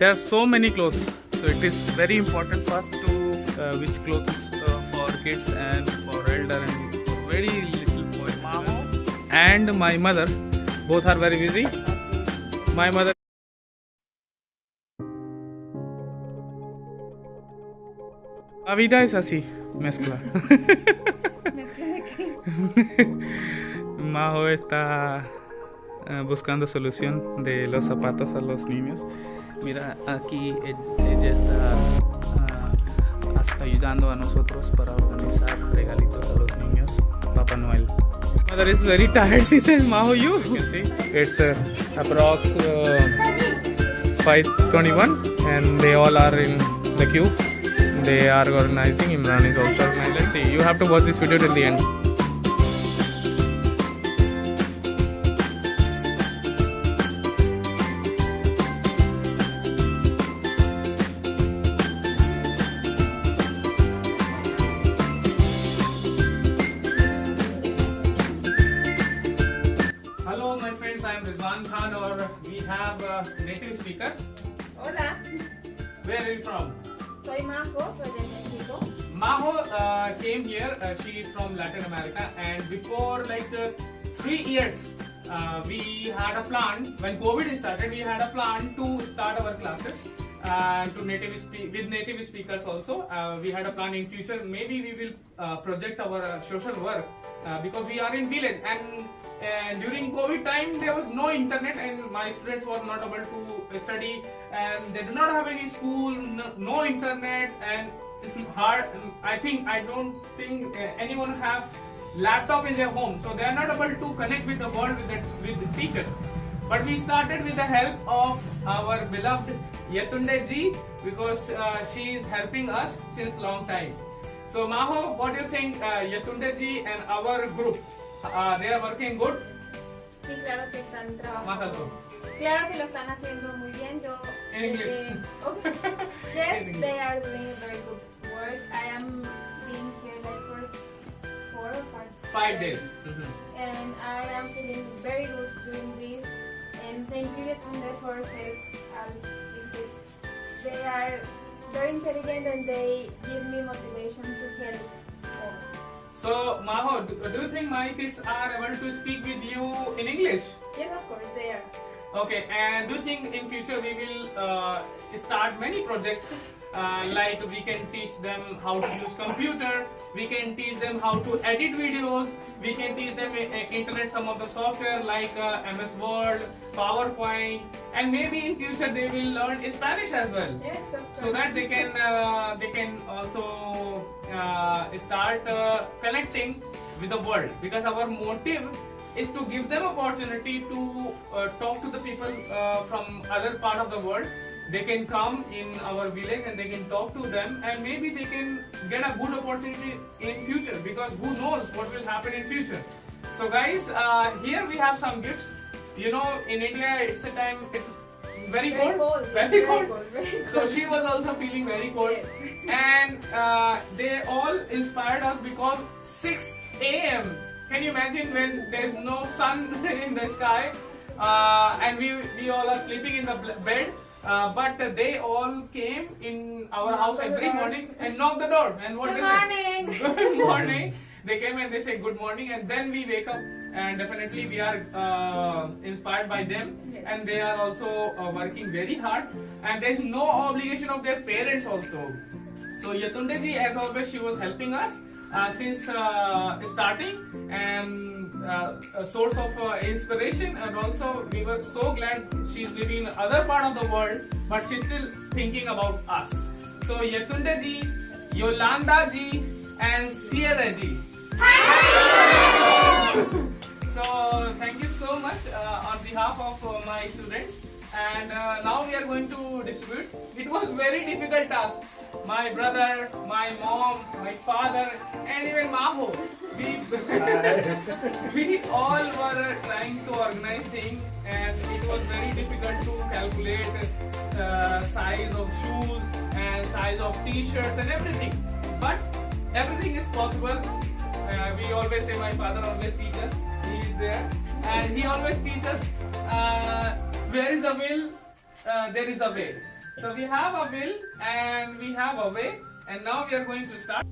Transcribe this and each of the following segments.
there are so many clothes, so it is very important for us to which clothes for kids and for elder and for very little boy. Maho and my mother both are very busy. My mother a vida es así, mezcla. Majo está buscando solución de los zapatos a los niños. Mira, aquí ella está ayudando a nosotros para organizar regalitos a los niños. Papa Noel. Mother is very tired. She says, Maho, you can see it's approx 5:21 and they all are in the queue. They are organizing. Imran is also organizing. Let's see. You have to watch this video till the end. Hello, my friends. I am Rizwan Khan, or we have a native speaker. Hola, Where are you from? soy Majo, soy de México. Maho came here. She is from Latin America, and before like 3 years, we had a plan. When COVID started, we had a plan to start our classes to with native speakers also. We had a plan in future. Maybe we will project our social work because we are in village, and during COVID time there was no internet, and my students were not able to study, and they do not have any school, no internet, and it's hard. I don't think anyone has laptop in their home, so they are not able to connect with the world with the teachers. But we started with the help of our beloved Yetunde ji, because she is helping us since long time. So Maho, what do you think? Yetunde ji and our group, they are working good? Sí, claro que están Más trabajando. alto. Claro que lo están haciendo muy bien. Yo. In English. Okay. Yes, they are doing a very good work. I am being here like for 4 or 5 5 days. and I am feeling very good doing this. And thank you, Yetunde, for help visit. They are very intelligent and they give me motivation to help all. So Maho, do you think my kids are able to speak with you in English? Yes, of course, they are. Okay, and do you think in future we will start many projects like we can teach them how to use computer, we can teach them how to edit videos, we can teach them internet some of the software like MS Word, PowerPoint, and maybe in future they will learn Spanish as well. Yes, of course. So that they can also start connecting with the world, because our motive is to give them opportunity to talk to the people from other part of the world. They can come in our village and they can talk to them, and maybe they can get a good opportunity in future, because who knows what will happen in future. So guys, here we have some gifts. You know, in India it's very cold. Very cold. So she was also feeling very cold. Yes. And they all inspired us because 6 a.m. Can you imagine when there's no sun in the sky and we all are sleeping in the bed, but they all came in our house every morning and knocked the door, and what Good they morning. say? Good morning. They came and they say good morning, and then we wake up, and definitely we are inspired by them. Yes. And they are also working very hard, and there is no obligation of their parents also. So Yetunde ji, as always, she was helping us since starting, and a source of inspiration, and also we were so glad she's living in other part of the world, but she's still thinking about us. So Yetunde ji, Yolanda ji, and Sierra ji. So thank you so much on behalf of my students, and now we are going to distribute. It was very difficult task. My brother, my mom, my father, and even Maho, we all were trying to organize things, and it was very difficult to calculate size of shoes and size of t-shirts and everything. But everything is possible. We always say, my father always teaches, he is there, and he always teaches, where is a will, there is a way. So we have a will and we have a way, and now we are going to start.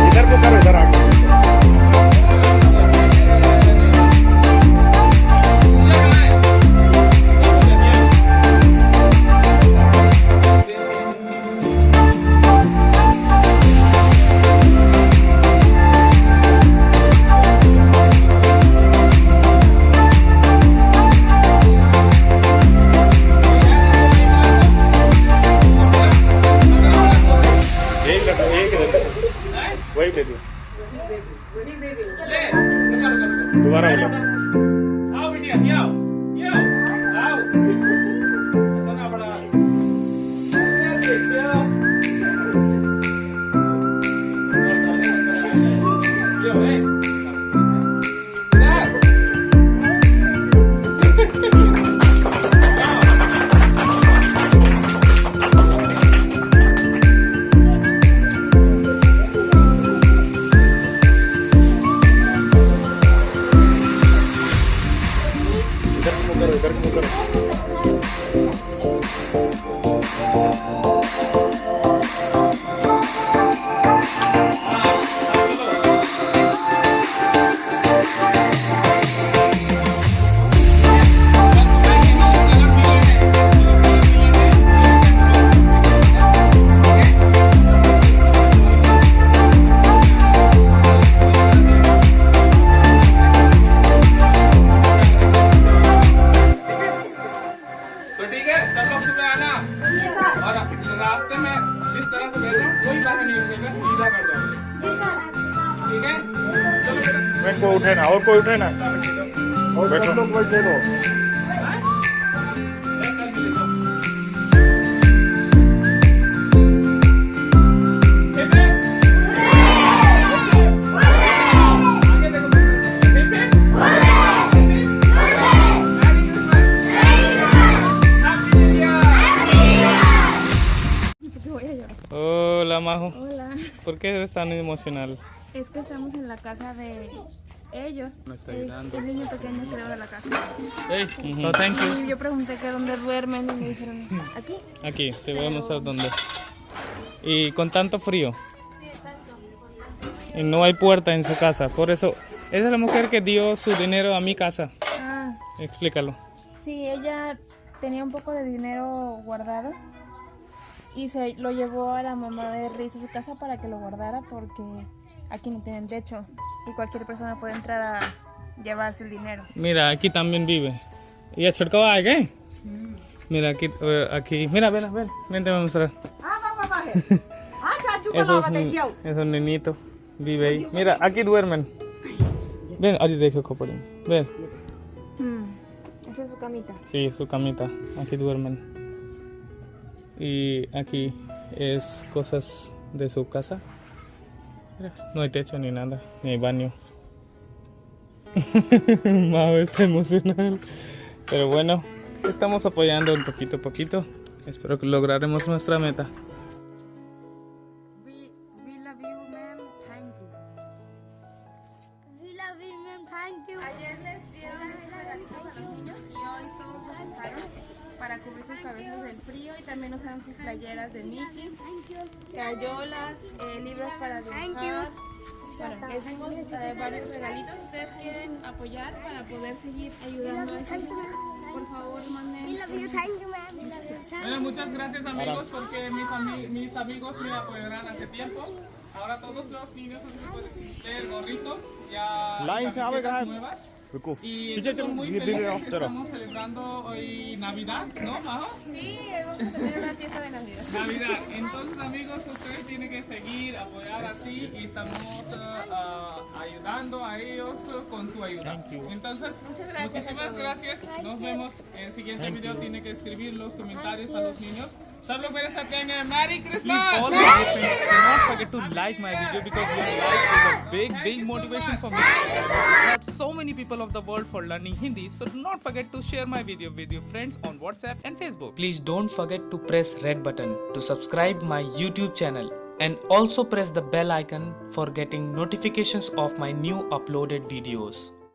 इधर को करो, इधर आके। वही दे दियो। दोबारा बोलो। आओ बिटिया, ये आओ, ये आओ, आओ। बड़ा बड़ा। ये देखिए। ये हो, इधर को करो। तो ठीक है, सब लोग सुबह आना और रास्ते में जिस तरह से भेज रहा हूँ कोई बाहर नहीं उठेगा, सीधा कर दो, ठीक है? चलो बेटा। मैं कोई उठे ना, और कोई उठे ना। और सब लोग बैठे रहो। Hola, Majo. Hola. ¿Por qué eres tan emocional? Es que estamos en la casa de ellos. Me está ayudando. El niño pequeño que va a la casa. Hey, no, thank you. Y yo pregunté que dónde duermen y me dijeron, aquí. Aquí, te voy a mostrar dónde. Y con tanto frío. Sí, exacto. Y no hay puerta en su casa. Por eso, esa es la mujer que dio su dinero a mi casa. Ah, Explícalo. sí, ella tenía un poco de dinero guardado y se lo llevó a la mamá de Riz a su casa para que lo guardara porque aquí no tienen techo y cualquier persona puede entrar a llevarse el dinero. Mira, aquí también vive. ¿Y el cercado hay qué? Mira, aquí. Mira, ven, te voy a mostrar. Esos nenitos vive ahí. Mira, aquí duermen. Ven, allí dejo coporín. Ven. Esa es su camita. Sí, su camita. Aquí duermen. Y aquí es cosas de su casa. Mira, no hay techo ni nada, ni hay baño. Mau está emocional. Pero bueno, estamos apoyando un poquito a poquito. Espero que lograremos nuestra meta. We love you, ma'am. Thank you. We love you, ma'am. Thank you. Ayer les dieron estos regalitos a los niños y hoy todos los usaron para cubrir sus cabezas del frío y también usaron sus playeras de Mickey, cayolas, libros para dibujar. Bueno, les dimos varios regalitos. ¿Ustedes quieren apoyar para poder seguir ayudando a estos niños? Por favor, manden. We love you. Thank you, ma'am. We love you. Thank Bueno, muchas gracias amigos porque mis amigos me apoyaron hace tiempo. Ahora todos los niños pueden ver gorritos ya Line se abre, camisetas Graham. nuevas. रुको Y पीछे estamos चलो muy धीरे धीरे felices आओ que चलो estamos celebrando hoy Navidad, ¿no, Majo? Sí, vamos a tener una fiesta de Navidad. Navidad. Entonces amigos, ustedes tienen que seguir, apoyar así y estamos ayudando a ellos con su ayuda. Entonces, muchísimas gracias. Nos vemos en el siguiente video. Tiene que escribir los comentarios a los niños. सब लोग मेरे साथ कहेंगे Merry Christmas! All my friends, do not forget to like my video because your like is a big motivation for me. I have so many people of the world for learning Hindi, so do not forget to share my video with your friends on WhatsApp and Facebook. Please don't forget to press red button to subscribe my YouTube channel. and also press the bell icon for getting notifications of my new uploaded videos.